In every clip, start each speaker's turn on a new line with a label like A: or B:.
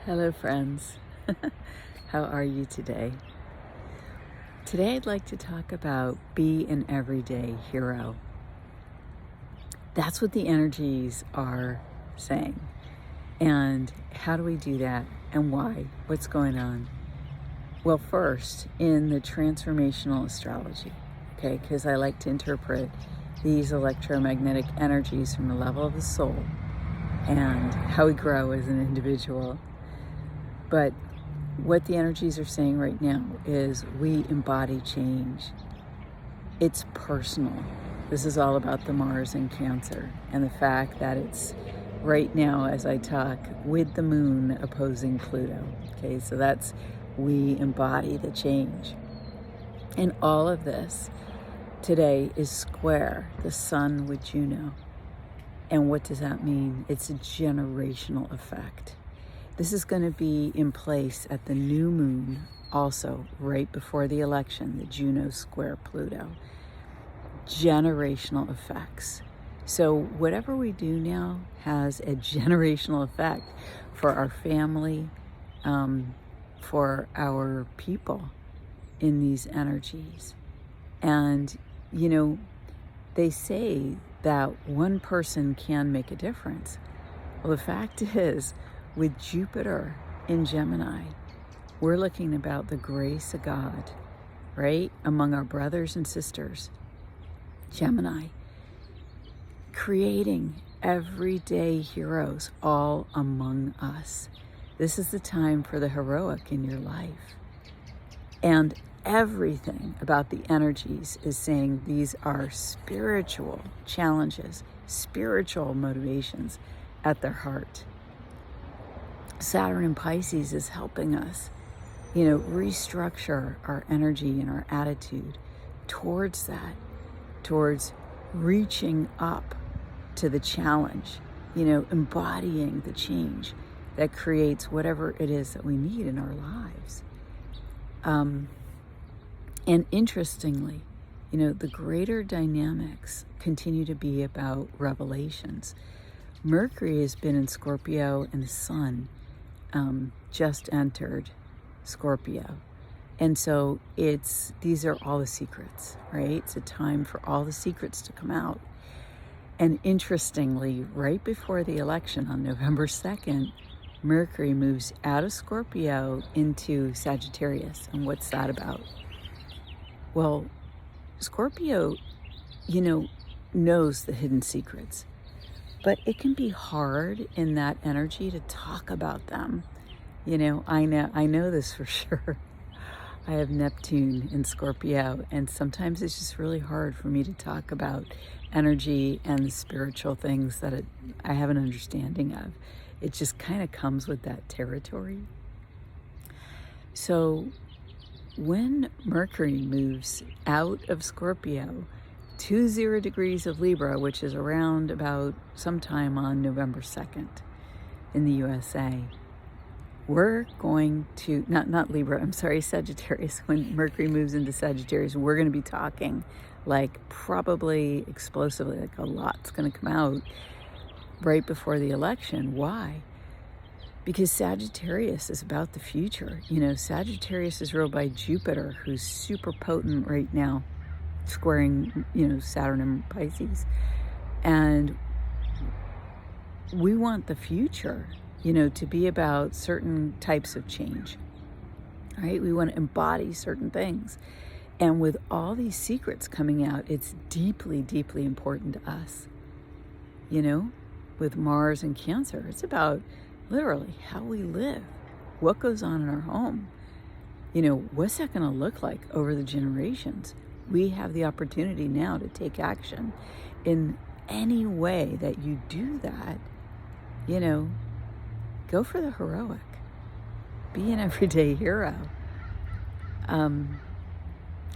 A: Hello, friends. How are you today? Today, I'd like to talk about be an everyday hero. That's what the energies are saying. And how do we do that and why? What's going on? Well, first, in the transformational astrology, okay, because I like to interpret these electromagnetic energies from the level of the soul and how we grow as an individual. But what the energies are saying right now is we embody change. It's personal. This is all about the Mars in Cancer and the fact that it's right now, as I talk, with the moon opposing Pluto. Okay, so that's we embody the change. And all of this today is square the sun with Juno. And what does that mean? It's a generational effect. This is going to be in place at the new moon, also right before the election, the Juno square Pluto. Generational effects. So whatever we do now has a generational effect for our family, for our people in these energies. And, they say that one person can make a difference. Well, the fact is, with Jupiter in Gemini, we're looking about the grace of God, right? Among our brothers and sisters. Gemini, creating everyday heroes all among us. This is the time for the heroic in your life. And everything about the energies is saying these are spiritual challenges, spiritual motivations at their heart. Saturn in Pisces is helping us, restructure our energy and our attitude towards that, towards reaching up to the challenge, embodying the change that creates whatever it is that we need in our lives. And interestingly, the greater dynamics continue to be about revelations. Mercury has been in Scorpio and the sun just entered Scorpio. And so these are all the secrets, right? It's a time for all the secrets to come out. And interestingly, right before the election on November 2nd, Mercury moves out of Scorpio into Sagittarius. And what's that about? Well, Scorpio, knows the hidden secrets. But it can be hard in that energy to talk about them. I know this for sure. I have Neptune in Scorpio, and sometimes it's just really hard for me to talk about energy and the spiritual things that I have an understanding of. It just kind of comes with that territory. So when Mercury moves out of Scorpio to 0 degrees of Libra, which is around about sometime on November 2nd in the USA, we're going to, not Libra, I'm sorry, Sagittarius. When Mercury moves into Sagittarius, we're going to be talking like probably explosively, like a lot's going to come out right before the election. Why? Because Sagittarius is about the future. Sagittarius is ruled by Jupiter, who's super potent right now, squaring, Saturn and Pisces. And we want the future, to be about certain types of change, right? We want to embody certain things. And with all these secrets coming out, it's deeply, deeply important to us. With Mars and Cancer, it's about literally how we live, what goes on in our home. What's that going to look like over the generations? We have the opportunity now to take action. In any way that you do that, go for the heroic. Be an everyday hero. And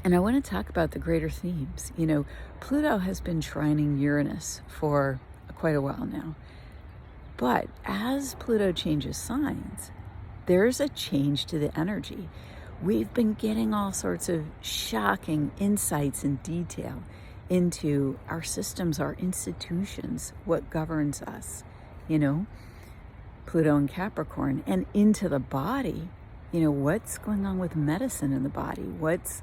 A: I want to talk about the greater themes. Pluto has been trining Uranus for quite a while now. But as Pluto changes signs, there's a change to the energy. We've been getting all sorts of shocking insights and detail into our systems, our institutions, what governs us, Pluto in Capricorn, and into the body, what's going on with medicine in the body? What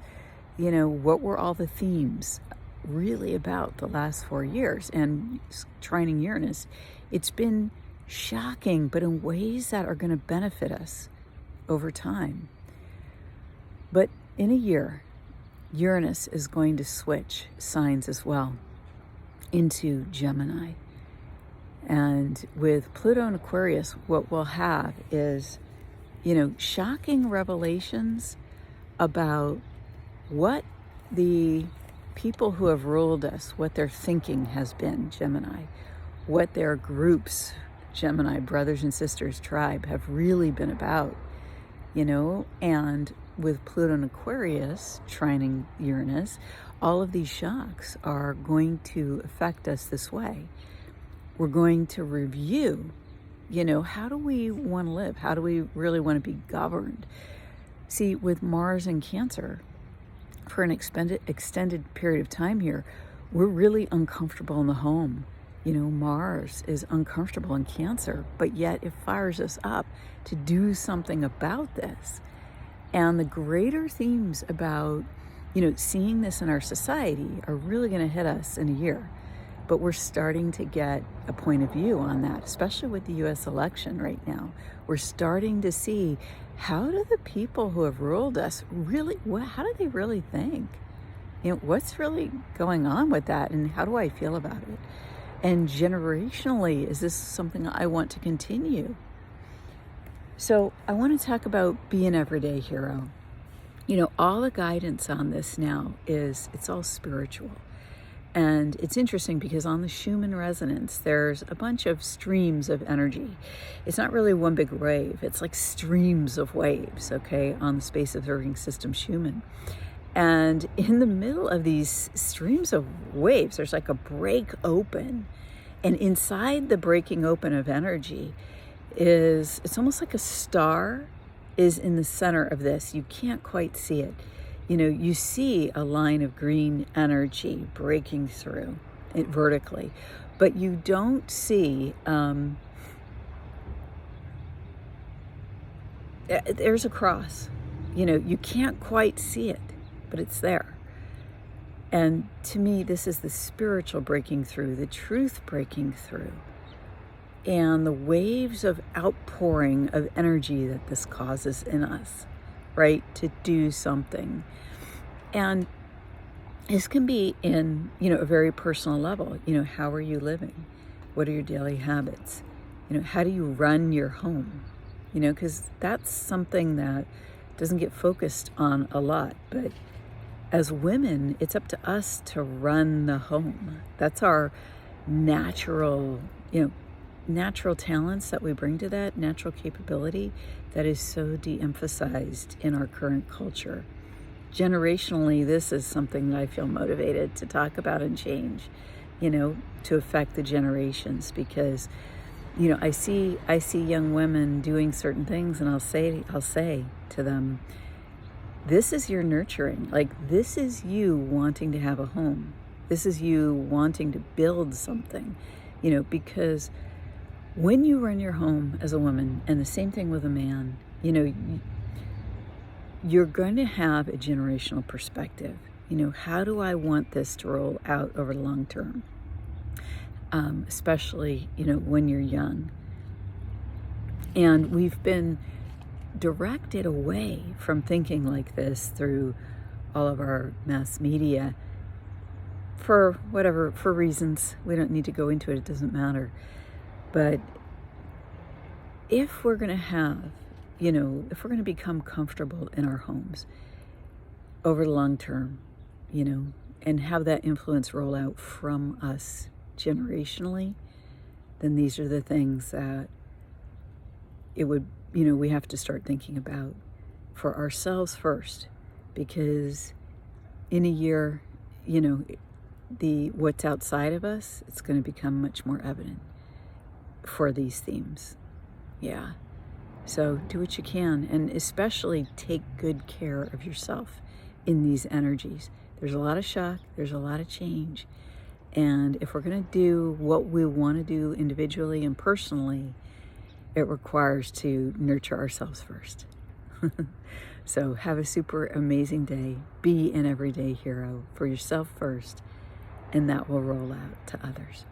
A: were all the themes really about the last 4 years? And trining Uranus, it's been shocking, but in ways that are going to benefit us over time. But in a year, Uranus is going to switch signs as well into Gemini. And with Pluto in Aquarius, what we'll have is, shocking revelations about what the people who have ruled us, what their thinking has been, Gemini, what their groups, Gemini, brothers and sisters, tribe, have really been about, and with Pluto in Aquarius trining Uranus, all of these shocks are going to affect us this way. We're going to review, how do we want to live? How do we really want to be governed? See, with Mars and Cancer, for an extended period of time here, we're really uncomfortable in the home. Mars is uncomfortable in Cancer, but yet it fires us up to do something about this. And the greater themes about, seeing this in our society are really going to hit us in a year. But we're starting to get a point of view on that, especially with the U.S. election right now. We're starting to see, how do the people who have ruled us really, how do they really think? What's really going on with that, and how do I feel about it? And generationally, is this something I want to continue? So I want to talk about be an everyday hero. All the guidance on this now it's all spiritual. And it's interesting because on the Schumann resonance, there's a bunch of streams of energy. It's not really one big wave. It's like streams of waves, okay, on the space observing system Schumann. And in the middle of these streams of waves, there's like a break open. And inside the breaking open of energy it's almost like a star is in the center of this. You can't quite see it. You see a line of green energy breaking through it vertically, but you don't see, there's a cross, you can't quite see it, but it's there. And to me, this is the spiritual breaking through, the truth breaking through, and the waves of outpouring of energy that this causes in us, right, to do something. And this can be in, a very personal level. How are you living? What are your daily habits? How do you run your home? Because that's something that doesn't get focused on a lot. But as women, it's up to us to run the home. That's our natural, natural talents that we bring to that, natural capability that is so de-emphasized in our current culture. Generationally, this is something that I feel motivated to talk about and change, to affect the generations, because, I see young women doing certain things, and I'll say to them, this is your nurturing. Like, this is you wanting to have a home. This is you wanting to build something, because when you run your home as a woman, and the same thing with a man, you're going to have a generational perspective. How do I want this to roll out over the long term? Especially, when you're young. And we've been directed away from thinking like this through all of our mass media for reasons. We don't need to go into it. It doesn't matter. But if we're going to have, if we're going to become comfortable in our homes over the long term, and have that influence roll out from us generationally, then these are the things that it would, we have to start thinking about for ourselves first, because in a year, what's outside of us, it's going to become much more evident for these themes. Yeah. So do what you can, and especially take good care of yourself in these energies. There's a lot of shock, there's a lot of change. And if we're going to do what we want to do individually and personally, it requires to nurture ourselves first. So have a super amazing day. Be an everyday hero for yourself first, and that will roll out to others.